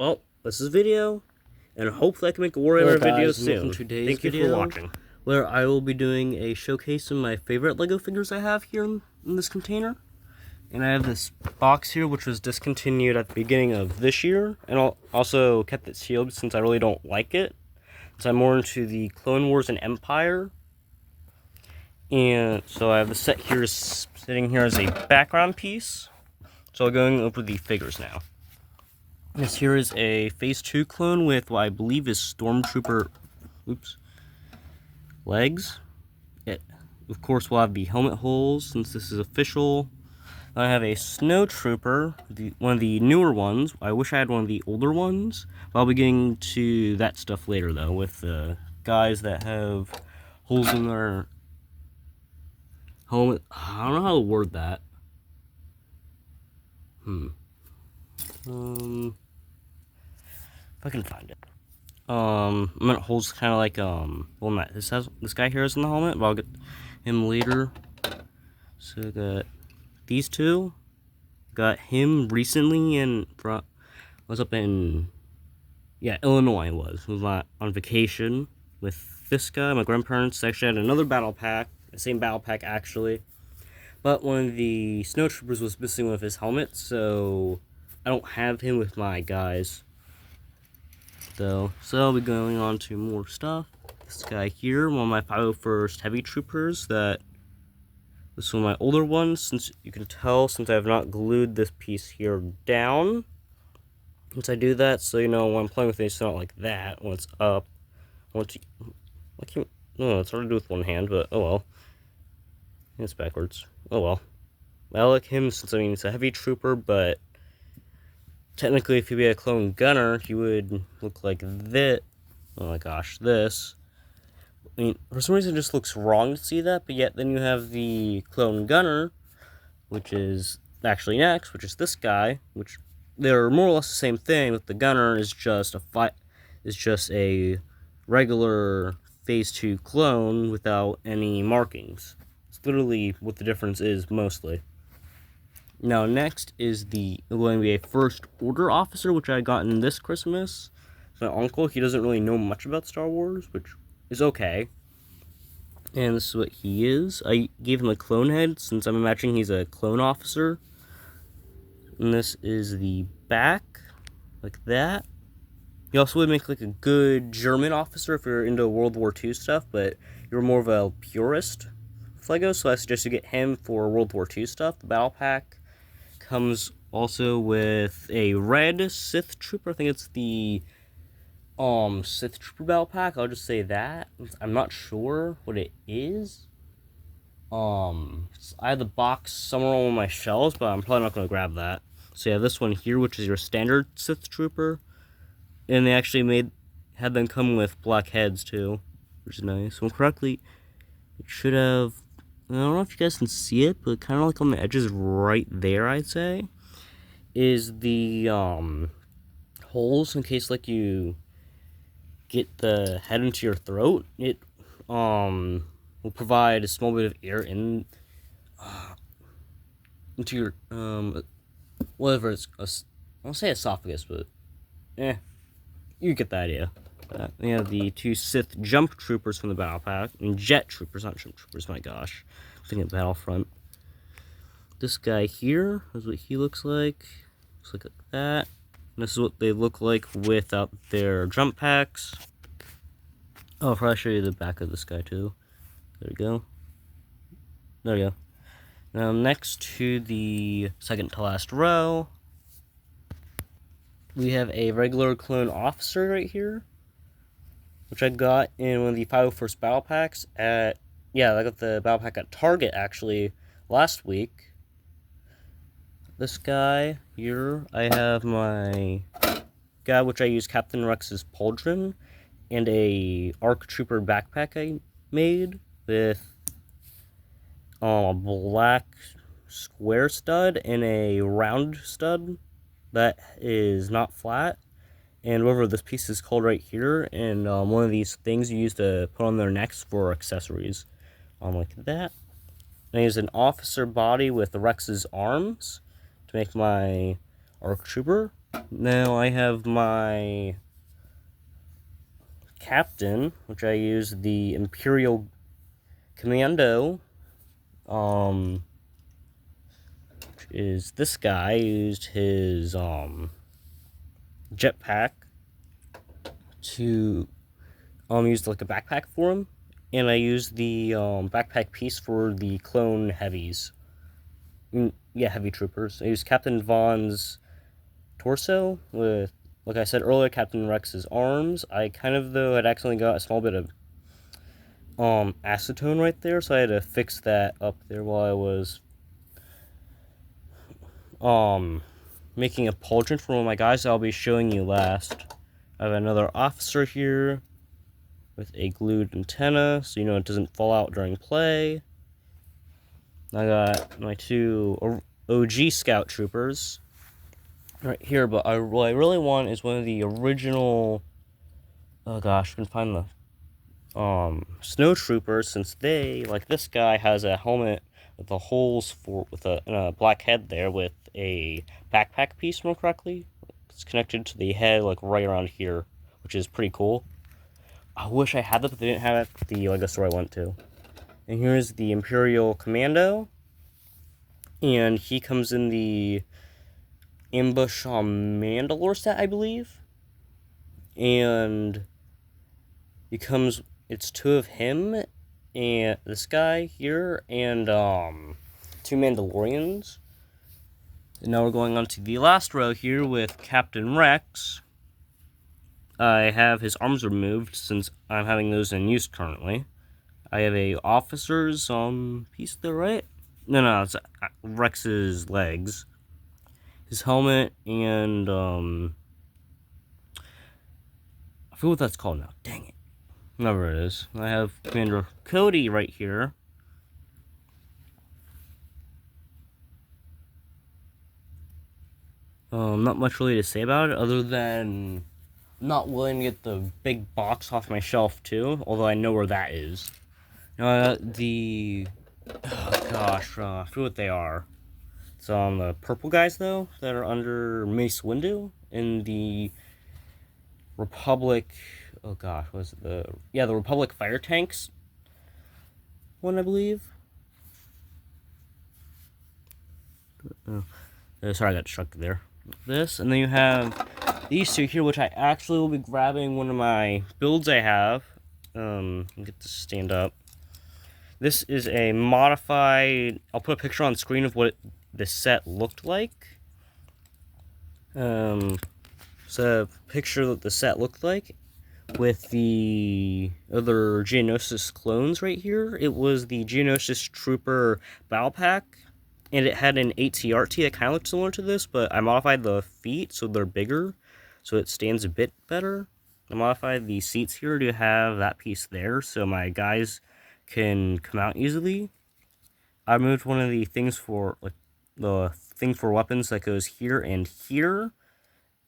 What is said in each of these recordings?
Well, this is a video, and hopefully I can make a Warhammer video soon. Thank you for watching. Where I will be doing a showcase of my favorite LEGO figures I have here in this container. And I have this box here, which was discontinued at the beginning of this year, and I'll also kept it sealed since I really don't like it. So I'm more into the Clone Wars and Empire. And so I have the set here sitting here as a background piece. So I'm going over the figures now. This here is a Phase 2 clone with what I believe is Stormtrooper legs. It, of course, will have the helmet holes since this is official. I have a Snowtrooper, one of the newer ones. I wish I had one of the older ones. I'll be getting to that stuff later, though, with the guys that have holes in their helmet. I don't know how to word that. If I can find it. Holes kind of like well, not this guy here is in the helmet, but I'll get him later. So I got these two. Got him recently was up in Illinois. Was on vacation with this guy. My grandparents actually had another battle pack, the same battle pack actually, but one of the snowtroopers was missing with his helmet, so I don't have him with my guys. So I'll be going on to more stuff. This guy here, one of my 501st Heavy Troopers. This is one of my older ones, since you can tell since I have not glued this piece here down. Once I do that, so you know when I'm playing with it, it's not like that when it's up. It's hard to do with one hand, but oh well. It's backwards. Oh well. I like him since it's a Heavy Trooper, but technically, if he'd be a clone gunner, he would look like this. Oh my gosh, this. For some reason, it just looks wrong to see that, but yet then you have the clone gunner, which is actually next, which is this guy, which they're more or less the same thing, but the gunner is just a regular Phase 2 clone without any markings. It's literally what the difference is, mostly. Now, next is going to be a First Order officer, which I got in this Christmas. My uncle, he doesn't really know much about Star Wars, which is okay. And this is what he is. I gave him a clone head, since I'm imagining he's a clone officer. And this is the back, like that. He also would make like a good German officer if you're into World War II stuff, but you're more of a purist with LEGO, so I suggest you get him for World War II stuff. The battle pack comes also with a red Sith Trooper. I think it's the Sith Trooper battle pack. I'll just say that. I'm not sure what it is. I have the box somewhere on my shelves, but I'm probably not going to grab that. So yeah, this one here, which is your standard Sith Trooper. And they actually had them come with black heads too, which is nice. Well, correctly, it should have, I don't know if you guys can see it, but kind of like on the edges right there, I'd say, is the holes in case like you get the head into your throat. It will provide a small bit of air into your whatever it's. I won't say esophagus, but you get the idea. We have the two Sith Jump Troopers from the Battle Pack. Jet Troopers, not Jump Troopers, my gosh. I'm thinking Battlefront. This guy here is what he looks like. Looks like that. And this is what they look like without their jump packs. Oh, I'll probably show you the back of this guy too. There we go. There we go. Now, next to the second to last row, we have a regular clone officer right here, which I got in one of the 501st battle packs I got the battle pack at Target actually last week. This guy here, I have my guy, which I use Captain Rex's pauldron, and a ARC Trooper backpack I made with a black square stud and a round stud that is not flat, and whatever this piece is called right here, and one of these things you use to put on their necks for accessories, like that. And I use an officer body with Rex's arms to make my ARC Trooper. Now I have my captain, which I use the Imperial Commando, which is this guy. Used his jetpack to used like a backpack for him, and I used the backpack piece for the clone heavies. Yeah, heavy troopers. I used Captain Vaughn's torso with, like I said earlier, Captain Rex's arms. I kind of, though, had accidentally got a small bit of acetone right there, so I had to fix that up there while I was making a pauldron for one of my guys that I'll be showing you last. I have another officer here with a glued antenna, so you know it doesn't fall out during play. I got my two OG scout troopers right here, but what I really want is one of the original, oh gosh, I can find the snow troopers, since they, like this guy, has a helmet with the holes for, with a black head there with a backpack piece, more correctly. It's connected to the head, like right around here, which is pretty cool. I wish I had that, but they didn't have it at the Lego store I went to. And here's the Imperial Commando, and he comes in the Ambush on Mandalore set, I believe. And he comes, it's two of him and this guy here and two Mandalorians. And now we're going on to the last row here with Captain Rex. I have his arms removed since I'm having those in use currently. I have a officer's piece there, right? No, it's Rex's legs. His helmet and I forget what that's called now. Dang it. Whatever it is. I have Commander Cody right here. Not much really to say about it other than I'm not willing to get the big box off my shelf too, although I know where that is. Oh gosh, I forget what they are. It's the purple guys though that are under Mace Windu in the Republic. Oh gosh, what was it? The Republic fire tanks one, I believe. Sorry, I got distracted there. This, and then you have these two here, which I actually will be grabbing one of my builds I have. Get this to stand up. This is a modified. I'll put a picture on screen of what the set looked like. So a picture that the set looked like with the other Geonosis clones right here. It was the Geonosis Trooper Battle Pack, and it had an ATRT that kind of looked similar to this, but I modified the feet so they're bigger, so it stands a bit better. I modified the seats here to have that piece there, so my guys can come out easily. I moved one of the things for, like, the thing for weapons that goes here and here,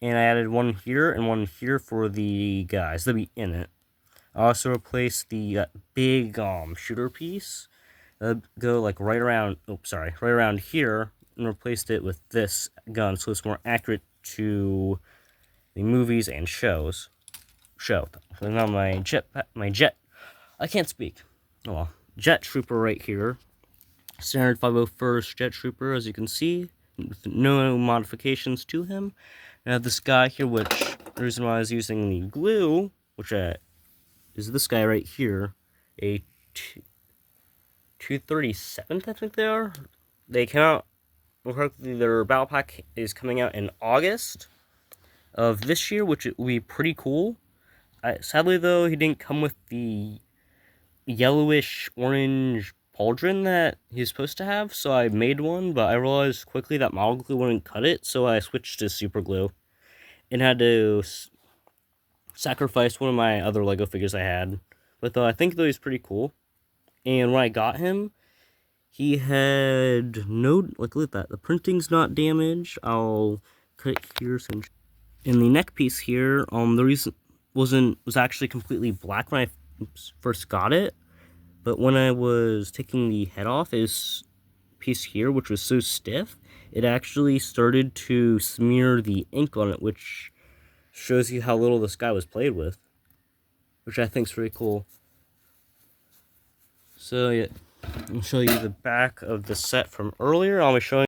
and I added one here and one here for the guys. They'll be in it. I also replaced the big shooter piece. Go like right around here, and replaced it with this gun, so it's more accurate to the movies and shows. So now my jet, I can't speak. Oh well, jet trooper right here, standard 501st jet trooper, as you can see, with no modifications to him. And I have this guy here, which the reason why I was using the glue, which is this guy right here, a 237th, I think they are. They came out, their battle pack is coming out in August of this year, which will be pretty cool. Sadly, though, he didn't come with the yellowish orange pauldron that he's supposed to have, so I made one, but I realized quickly that model glue wouldn't cut it, so I switched to super glue and had to sacrifice one of my other Lego figures I had. But I think though he's pretty cool. And when I got him, he had no, like, look at that, the printing's not damaged. I'll cut it here. In the neck piece here, the reason was actually completely black when I first got it, but when I was taking the head off, his piece here, which was so stiff, it actually started to smear the ink on it, which shows you how little this guy was played with, which I think is pretty cool. So yeah, I'll show you the back of the set from earlier. I'll be showing